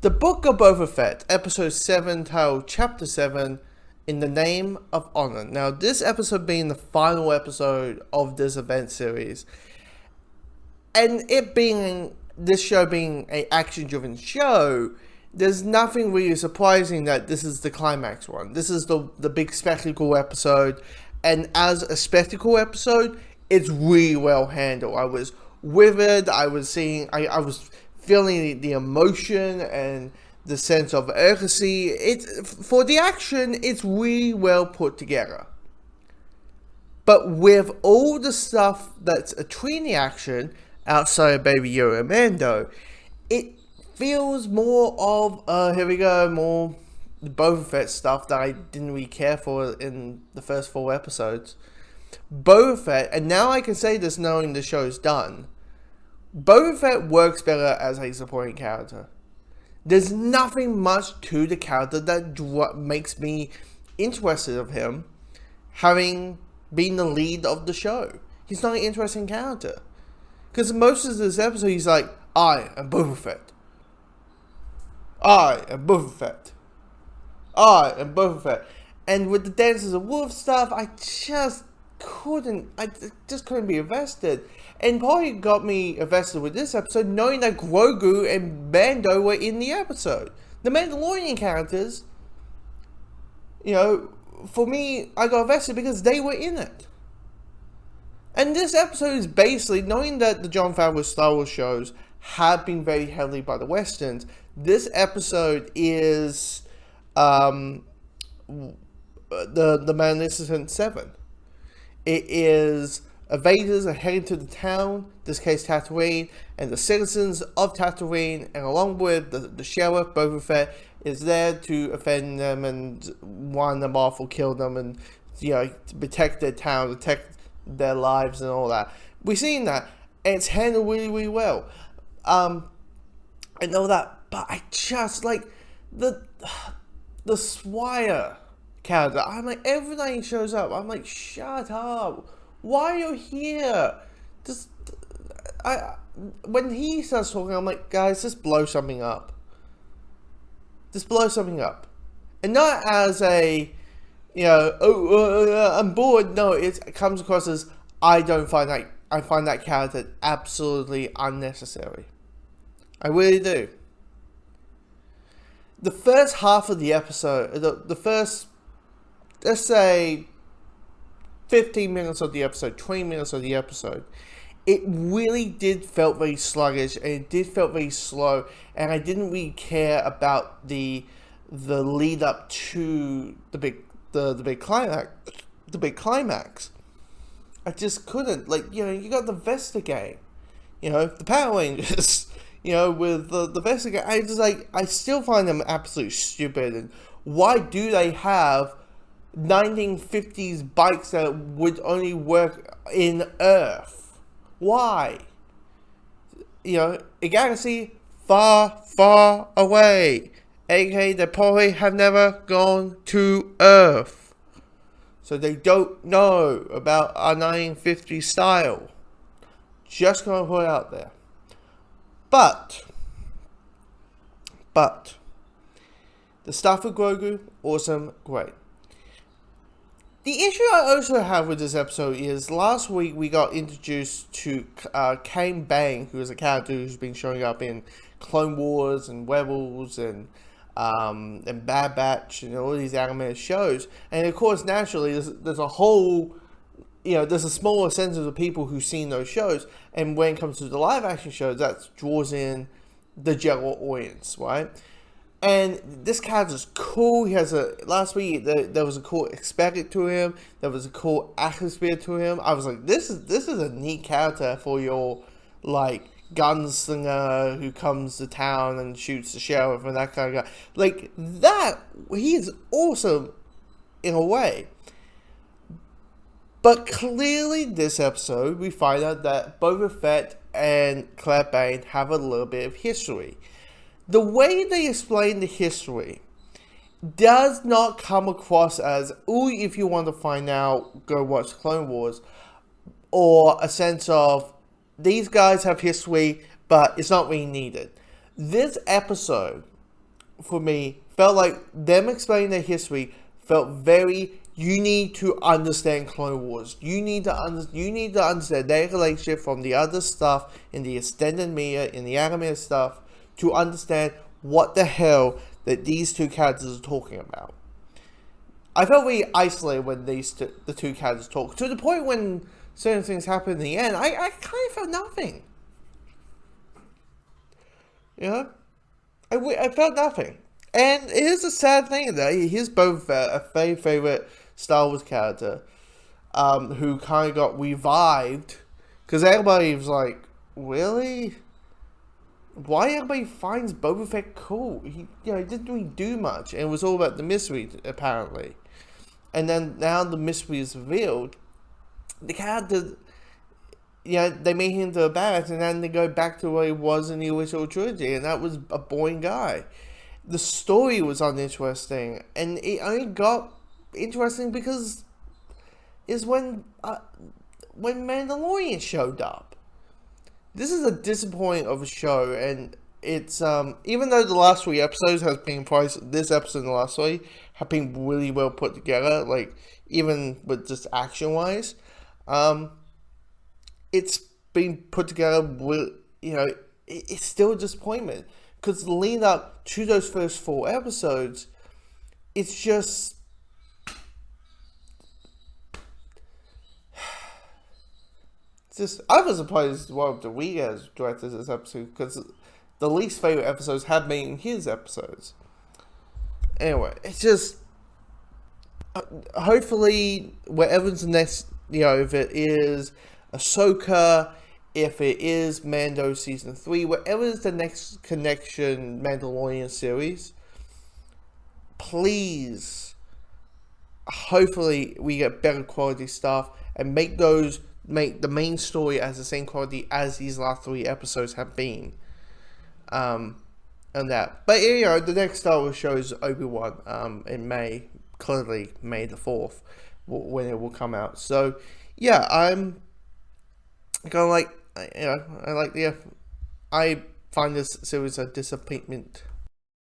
The Book of Boba Fett, Episode 7, titled Chapter 7, In the Name of Honor. Now, this episode being the final episode of this event series, and this show being an action-driven show, there's nothing really surprising that this is the climax one. This is the big spectacle episode, and as a spectacle episode, it's really well handled. I was withered, I was feeling the emotion and the sense of urgency. For the action, it's really well put together. But with all the stuff that's between the action, outside of Baby Yoda and Mando, it feels more of, here we go, more Boba Fett stuff that I didn't really care for in the first 4 episodes. Boba Fett, and now I can say this knowing the show's done, Boba Fett works better as a supporting character. There's nothing much to the character that makes me interested of him, having been the lead of the show. He's not an interesting character. Because most of this episode, he's like, I am Boba Fett. I am Boba Fett. I am Boba Fett. And with the Dances of Wolf stuff, I just couldn't be invested. And probably got me invested with this episode, knowing that Grogu and Mando were in the episode. The Mandalorian characters, for me, I got invested because they were in it. And this episode is basically, knowing that the Jon Favreau Star Wars shows have been very heavily by the Westerns, this episode is the Magnificent Seven. It is invaders are heading to the town, in this case Tatooine, and the citizens of Tatooine, and along with the sheriff, Boba Fett, is there to offend them and warn them off or kill them and, to protect their town, protect their lives and all that. We've seen that, and it's handled really, really well. I know that, but I just, the Swire character, I'm like, every night he shows up, I'm like, shut up. Why are you here? When he starts talking, I'm like, guys, just blow something up. Just blow something up. And not as a, I'm bored. No, it comes across as, I find that character absolutely unnecessary. I really do. The first half of the episode, the first, let's say, 15 minutes of the episode, 20 minutes of the episode, it really did felt very sluggish, and it did felt very slow, and I didn't really care about the lead up to the big climax. I just couldn't. You got the Vesta gang, the Power Rangers, with the Vesta gang. I still find them absolutely stupid. And why do they have 1950s bikes that would only work in Earth? Why? A galaxy far, far away. aka they probably have never gone to Earth. So they don't know about our 1950s style. Just gonna put it out there. But the stuff with Grogu, awesome, great. The issue I also have with this episode is last week we got introduced to Kane Bang, who is a character who's been showing up in Clone Wars and Rebels and Bad Batch and all these animated shows. And of course, naturally, there's a whole, there's a smaller sense of the people who've seen those shows. And when it comes to the live action shows, that draws in the general audience, right? And this character's cool. He has last week there was a cool aesthetic to him. There was a cool atmosphere to him. I was like, this is a neat character for your gunslinger who comes to town and shoots the sheriff and that kind of guy. He is awesome in a way. But clearly this episode we find out that Boba Fett and Claire Bane have a little bit of history. The way they explain the history does not come across as, ooh, if you want to find out, go watch Clone Wars, or a sense of, these guys have history, but it's not really needed. This episode for me, felt like them explaining their history felt very. You need to understand Clone Wars. You need to understand their relationship from the other stuff in the extended media, in the animated stuff, to understand what the hell that these two characters are talking about. I felt really isolated when the two characters talk, to the point when certain things happen in the end. I kind of felt nothing. You know, I felt nothing. And it is a sad thing that here's Boba Fett, a very favorite Star Wars character, who kind of got revived, because everybody was like, really? Why everybody finds Boba Fett cool? He didn't really do much, and it was all about the mystery, apparently. And then now the mystery is revealed. The character, they made him into a badass, and then they go back to where he was in the original trilogy, and that was a boring guy. The story was uninteresting, and it only got interesting because is when Mandalorian showed up. This is a disappointment of a show, and it's even though the last 3 episodes has been this episode and the last 3 have been really well put together, like even with just action wise, it's been put together with it's still a disappointment, because the lead up to those first 4 episodes, it's just I was surprised one of the Rodriguez directors this episode, because the least favorite episodes have been his episodes. Anyway, it's just hopefully whatever's the next, if it is Ahsoka, if it is Mando season 3, whatever is the next connection Mandalorian series, please, hopefully we get better quality stuff and make the main story as the same quality as these last 3 episodes have been. And that. But the next Star Wars show is Obi-Wan in May, clearly May the 4th, when it will come out. So yeah, I'm kind of like, I find this series a disappointment.